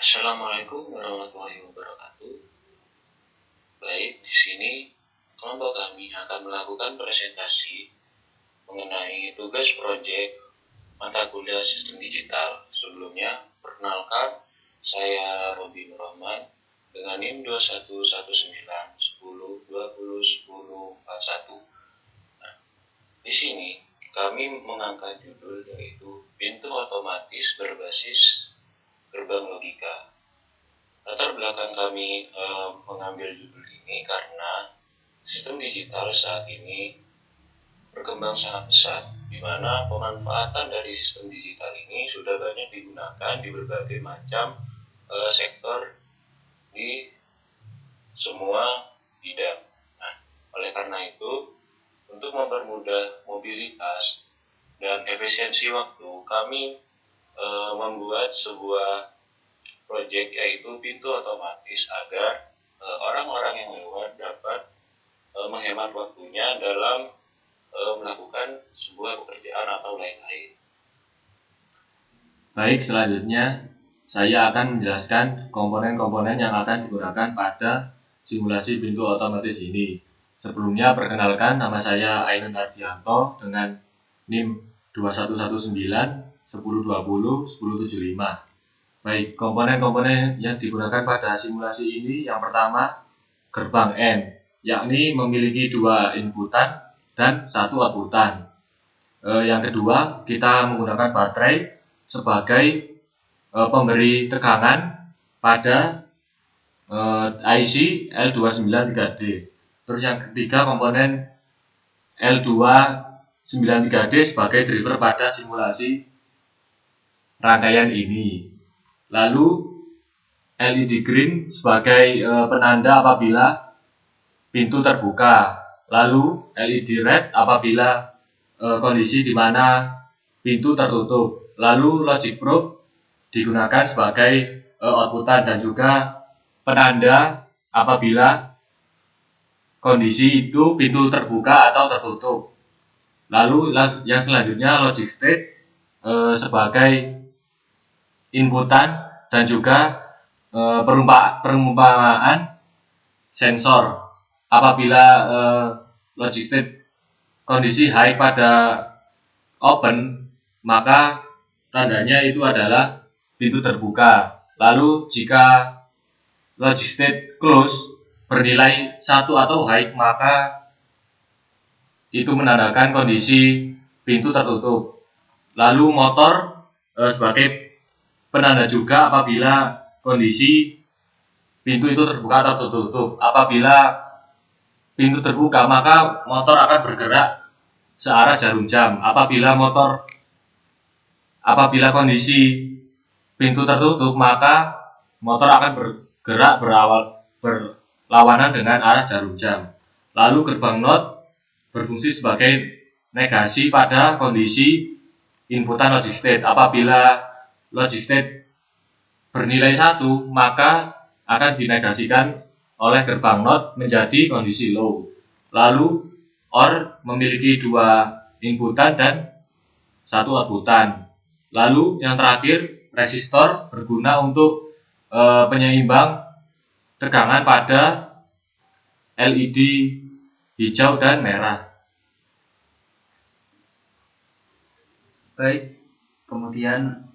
Assalamualaikum warahmatullahi wabarakatuh. Baik, di sini kelompok kami akan melakukan presentasi mengenai tugas proyek mata kuliah sistem digital. Sebelumnya, perkenalkan, saya Robi Muhammad dengan NIM 211910201041. Di sini kami mengangkat judul yaitu pintu otomatis berbasis gerbang logika. Latar belakang kami mengambil judul ini karena sistem digital saat ini berkembang sangat pesat, di mana pemanfaatan dari sistem digital ini sudah banyak digunakan di berbagai macam sektor di semua bidang. Nah, oleh karena itu, untuk mempermudah mobilitas dan efisiensi waktu, kami membuat sebuah proyek yaitu pintu otomatis agar orang-orang yang lewat dapat menghemat waktunya dalam melakukan sebuah pekerjaan atau lain-lain. Baik, selanjutnya saya akan menjelaskan komponen-komponen yang akan digunakan pada simulasi pintu otomatis ini. Sebelumnya, perkenalkan, nama saya Ainun Ardianto dengan NIM 211910201075. Baik, komponen-komponen yang digunakan pada simulasi ini yang pertama, gerbang N, yakni memiliki 2 inputan dan 1 outputan. Yang kedua, kita menggunakan baterai sebagai pemberi tegangan pada IC L293D. Terus yang ketiga, komponen L293D sebagai driver pada simulasi rangkaian ini. Lalu LED green sebagai penanda apabila pintu terbuka. Lalu LED red apabila kondisi di mana pintu tertutup. Lalu logic probe digunakan sebagai outputan dan juga penanda apabila kondisi itu pintu terbuka atau tertutup. Lalu yang selanjutnya logic state sebagai inputan dan juga perumpamaan sensor. Apabila logic state kondisi high pada open, maka tandanya itu adalah pintu terbuka. Lalu jika logic state close bernilai 1 atau high, maka itu menandakan kondisi pintu tertutup. Lalu motor sebagai penanda juga apabila kondisi pintu itu terbuka atau tertutup. Apabila pintu terbuka, maka motor akan bergerak searah jarum jam. Apabila kondisi pintu tertutup, maka motor akan bergerak berlawanan dengan arah jarum jam. Lalu gerbang NOT berfungsi sebagai negasi pada kondisi inputan logic state. Apabila logic state bernilai 1, maka akan dinegasikan oleh gerbang NOT menjadi kondisi low. Lalu OR memiliki 2 inputan dan 1 outputan. Lalu yang terakhir, resistor berguna untuk penyeimbang tegangan pada LED hijau dan merah. Baik, kemudian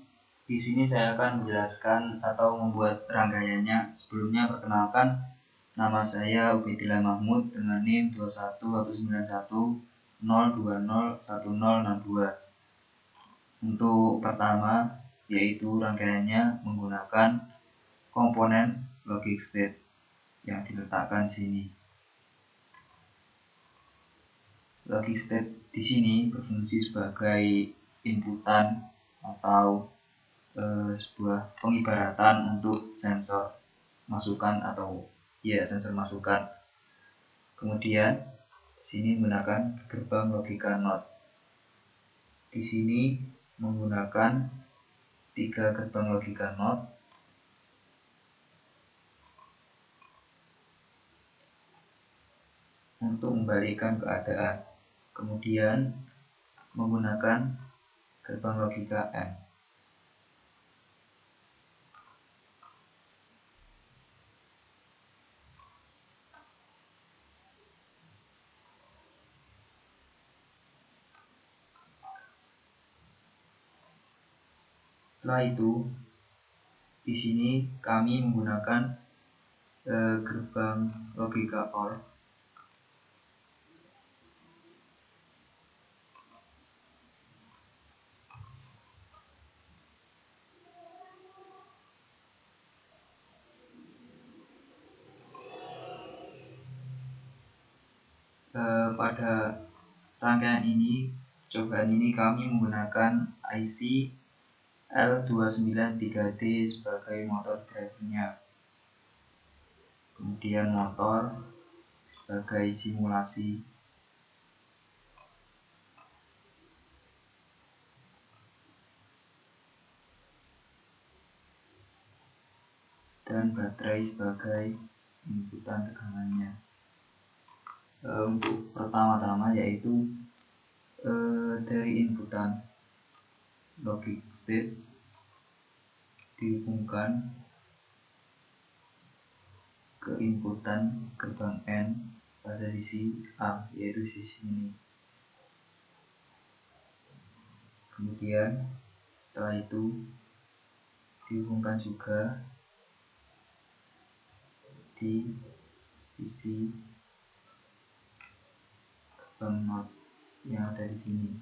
di sini saya akan menjelaskan atau membuat rangkaiannya. Sebelumnya perkenalkan, nama saya Ubedillah Mahmud dengan NIM 211910201062. Untuk pertama, yaitu rangkaiannya menggunakan komponen logic state yang diletakkan sini. Logic state di sini berfungsi sebagai inputan atau sebuah pengibaratan untuk sensor masukan atau sensor masukan. Kemudian sini menggunakan gerbang logika NOT. Di sini menggunakan 3 gerbang logika NOT untuk membalikkan keadaan. Kemudian menggunakan gerbang logika M. Setelah itu, di sini kami menggunakan gerbang logika OR. Pada rangkaian ini, cobaan ini kami menggunakan IC L293D sebagai motor drivernya, kemudian motor sebagai simulasi, dan baterai sebagai inputan tegangannya. Untuk pertama-tama yaitu dari inputan logic state dihubungkan ke inputan gerbang N pada sisi A, yaitu sisi ini. Kemudian setelah itu dihubungkan juga di sisi gerbang not yang ada di sini.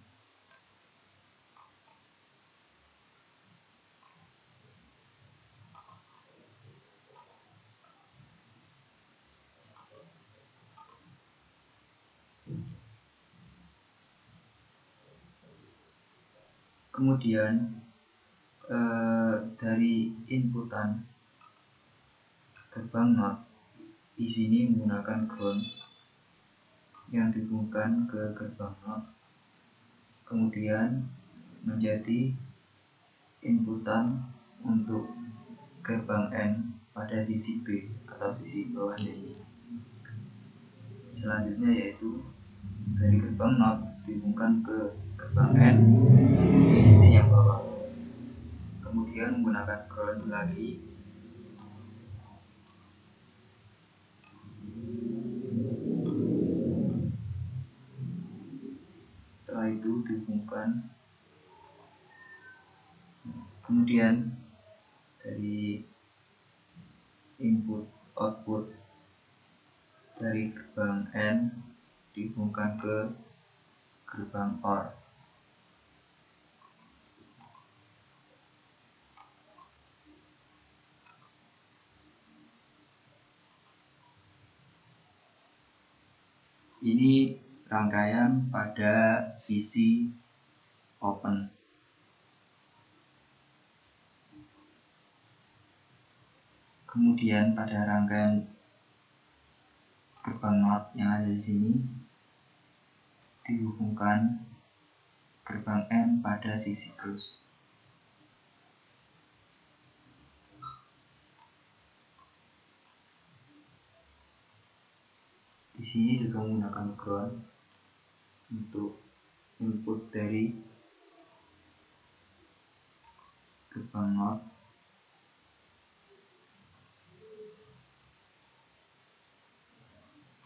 Kemudian dari inputan gerbang not di sini menggunakan ground yang dihubungkan ke gerbang not, kemudian menjadi inputan untuk gerbang N pada sisi B atau sisi bawahnya ini. Selanjutnya yaitu dari gerbang not dihubungkan ke gerbang N di sisi yang bawah, kemudian menggunakan ground lagi setelah itu dihubungkan, kemudian dari input output dari gerbang N dihubungkan ke gerbang OR. Ini rangkaian pada sisi open. Kemudian pada rangkaian gerbang not yang ada di sini dihubungkan gerbang N pada sisi close. Di sini juga menggunakan ground untuk input dari gerbang not,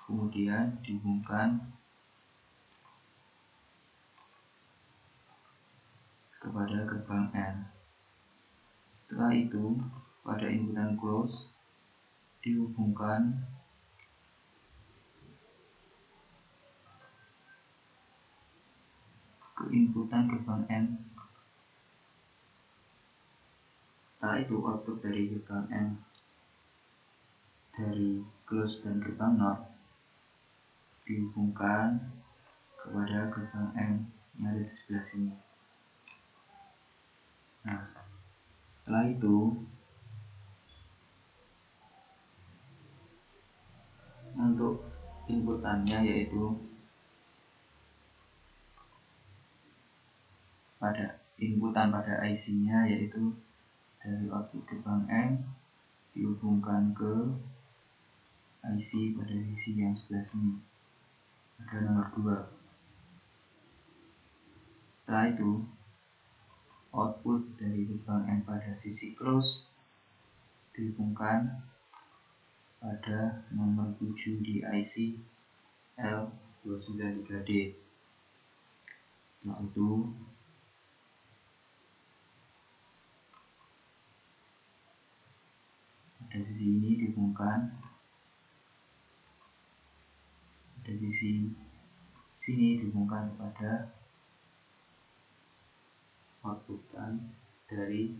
kemudian dihubungkan kepada gerbang N. Setelah itu pada inputan close dihubungkan ke inputan gerbang N. Setelah itu output dari gerbang N dari close dan gerbang not dihubungkan kepada gerbang N yang ada di sebelah sini. Nah, setelah itu untuk inputannya yaitu pada inputan pada IC-nya yaitu dari output gerbang N dihubungkan ke IC pada sisi yang sebelah sini, ada nomor 2. Setelah itu output dari gerbang N pada sisi close dihubungkan pada nomor 7 di IC L293D. Setelah itu sambungkan pada sisi sini, dihubungkan kepada outputan dari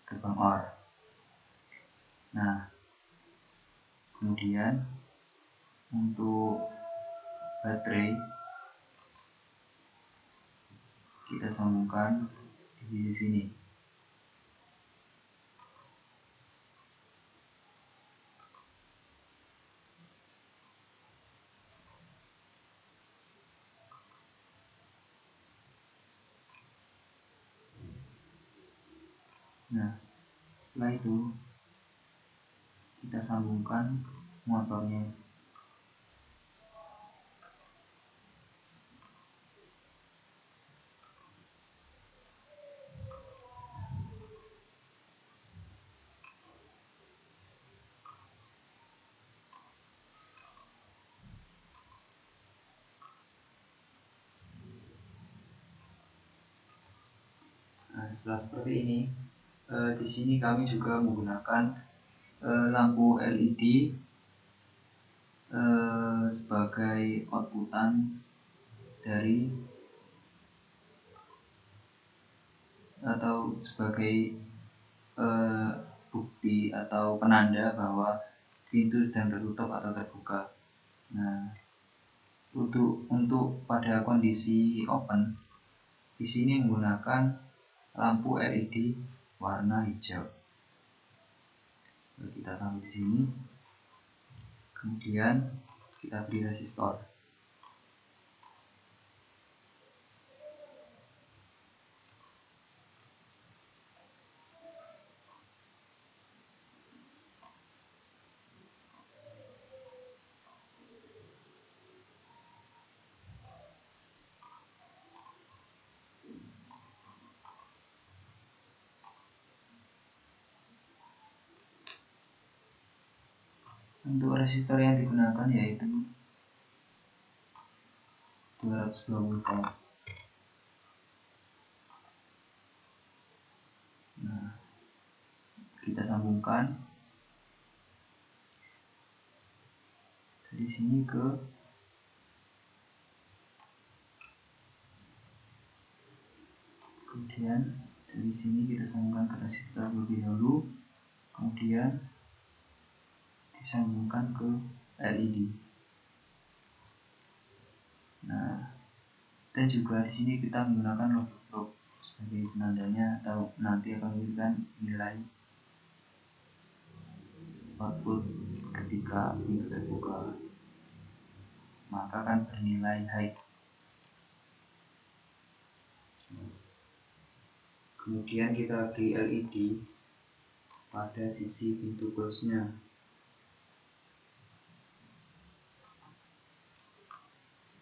gerbang OR. Nah, kemudian untuk baterai kita sambungkan di sisi sini. Nah, setelah itu kita sambungkan motornya. Nah, setelah seperti ini, di sini kami juga menggunakan lampu LED sebagai outputan dari atau sebagai bukti atau penanda bahwa pintu sedang tertutup atau terbuka. Nah, untuk pada kondisi open, di sini menggunakan lampu LED warna hijau. Kita taruh di sini, kemudian kita beri resistor. Untuk resistor yang digunakan yaitu 220 volt. Nah, kita sambungkan dari sini ke kemudian dari sini kita sambungkan ke resistor terlebih dahulu, kemudian disambungkan ke LED. Nah, dan juga di sini kita menggunakan logic probe sebagai penandanya atau nanti akan memberikan nilai output ketika pintu terbuka, maka akan bernilai high. Kemudian kita beri LED pada sisi pintu close-nya.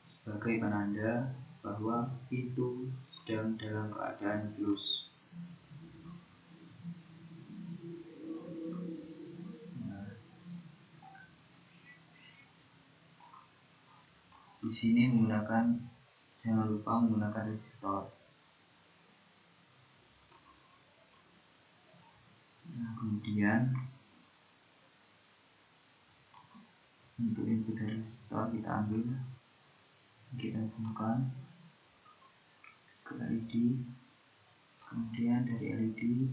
Sebagai penanda bahwa pintu sedang dalam keadaan close. Nah, di sini jangan lupa menggunakan resistor. Nah, kemudian untuk input resistor kita ambil, kita hubungkan ke LED, kemudian dari LED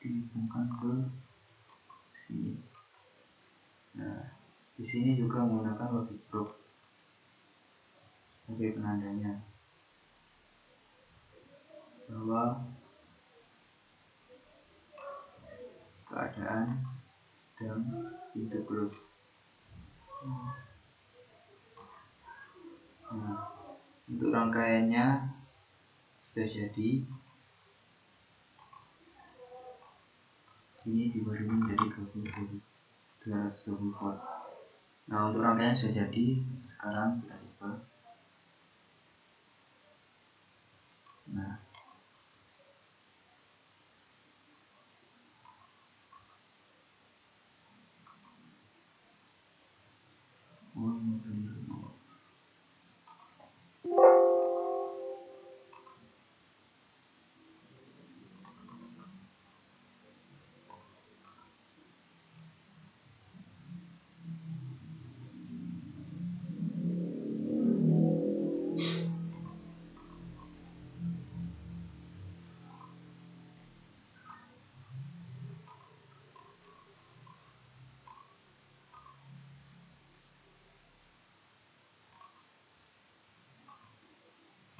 dihubungkan ke sini. Nah, di sini juga menggunakan logic probe sebagai penandanya bahwa keadaan sedang pintu close. Nah, untuk rangkaiannya sudah jadi. Ini dibagi menjadi 220 volt. Nah, untuk rangkaian sudah jadi. Sekarang kita coba. Nah,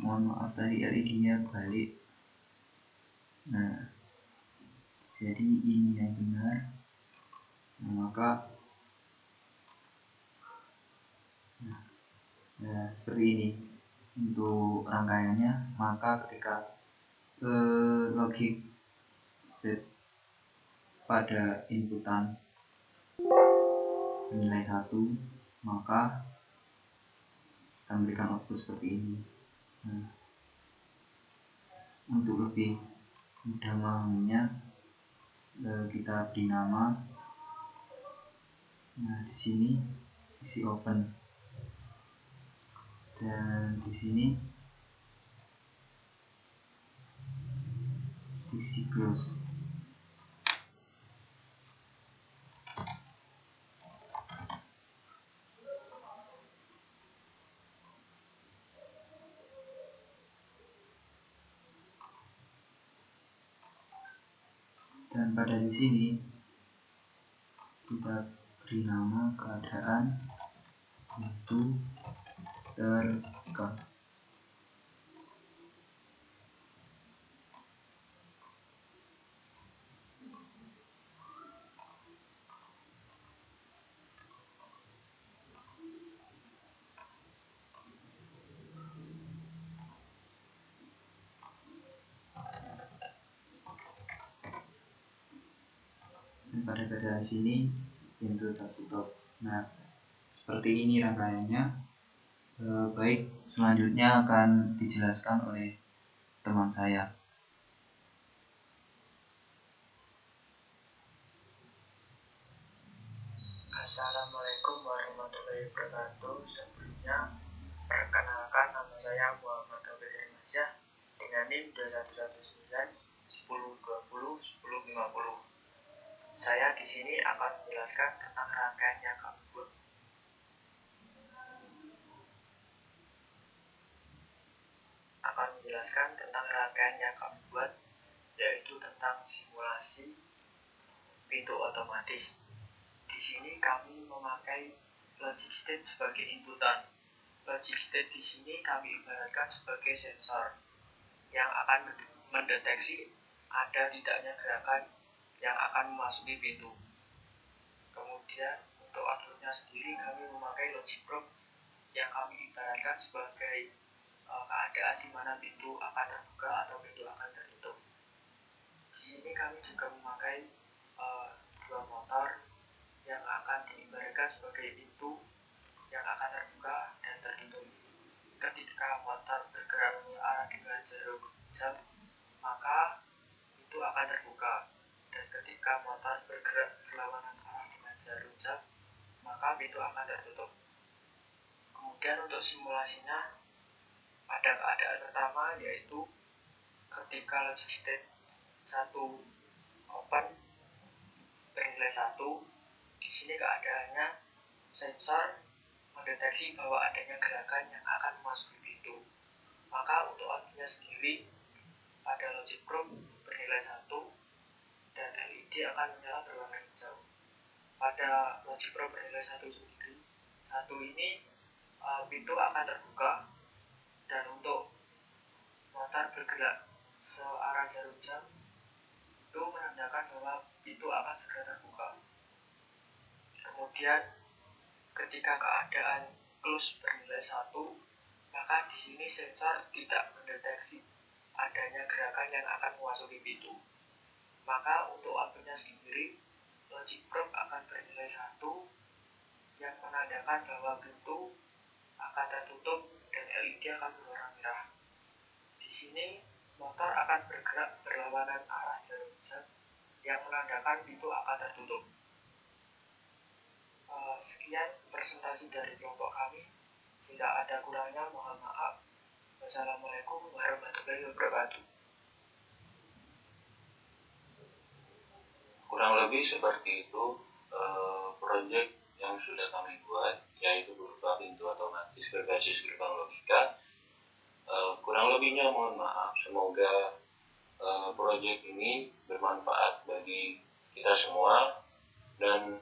mohon maaf tadi LED-nya balik. Nah, jadi ini yang benar. Nah, maka seperti ini untuk rangkaiannya. Maka ketika logic state pada inputan nilai 1, maka kita memberikan output seperti ini. Nah, untuk lebih mudah memahaminya, kita beri nama. Nah, di sini sisi open dan di sini sisi close. Dan pada di sini kita beri nama keadaan itu terbuka. Dan pada keadaan sini pintu tertutup. Nah, seperti ini rangkaiannya. Baik, selanjutnya akan dijelaskan oleh teman saya. Assalamualaikum warahmatullahi wabarakatuh. Sebelumnya, perkenalkan, nama saya Muhammad Abdul Remaja dengan NIM 2119 1020 1050. Saya di sini akan menjelaskan tentang rangkaian yang kami buat. Yaitu tentang simulasi pintu otomatis. Di sini kami memakai logic state sebagai inputan. Logic state di sini kami ibaratkan sebagai sensor yang akan mendeteksi ada tidaknya gerakan yang akan memasuki pintu. Kemudian untuk outputnya sendiri kami memakai logic probe yang kami ibaratkan sebagai keadaan di mana pintu akan terbuka atau pintu akan tertutup. Di sini kami juga memakai dua motor yang akan diibaratkan sebagai pintu yang akan terbuka dan tertutup. Ketika motor bergerak searah dengan jarum jam, maka pintu akan terbuka, dan ketika motor bergerak berlawanan arah dengan jarum jam, maka pintu akan tertutup. Kemudian untuk simulasinya, pada keadaan pertama yaitu ketika logic state 1 open bernilai 1, di sini keadaannya sensor mendeteksi bahwa adanya gerakan yang akan memasuki pintu. Maka untuk outputnya sendiri pada logic probe bernilai 1 dan LED akan menyala berwarna hijau. Pada logic probe bernilai 1 sendiri, 1 ini pintu akan terbuka, dan untuk motor bergerak searah jarum jam itu menandakan bahwa pintu akan segera terbuka. Kemudian ketika keadaan close bernilai 1, maka di sini sensor tidak mendeteksi adanya gerakan yang akan memasuki pintu. Maka untuk outputnya sendiri, logic probe akan bernilai 1 yang menandakan bahwa pintu akan tertutup dan LED akan berwarna merah. Di sini motor akan bergerak berlawanan arah jarum jam yang menandakan pintu akan tertutup. Sekian presentasi dari kelompok kami. Jika ada kurangnya mohon maaf. Wassalamualaikum warahmatullahi wabarakatuh. Kurang lebih seperti itu proyek yang sudah kami buat, yaitu berupa pintu otomatis berbasis gerbang logika. Kurang lebihnya mohon maaf. Semoga proyek ini bermanfaat bagi kita semua, dan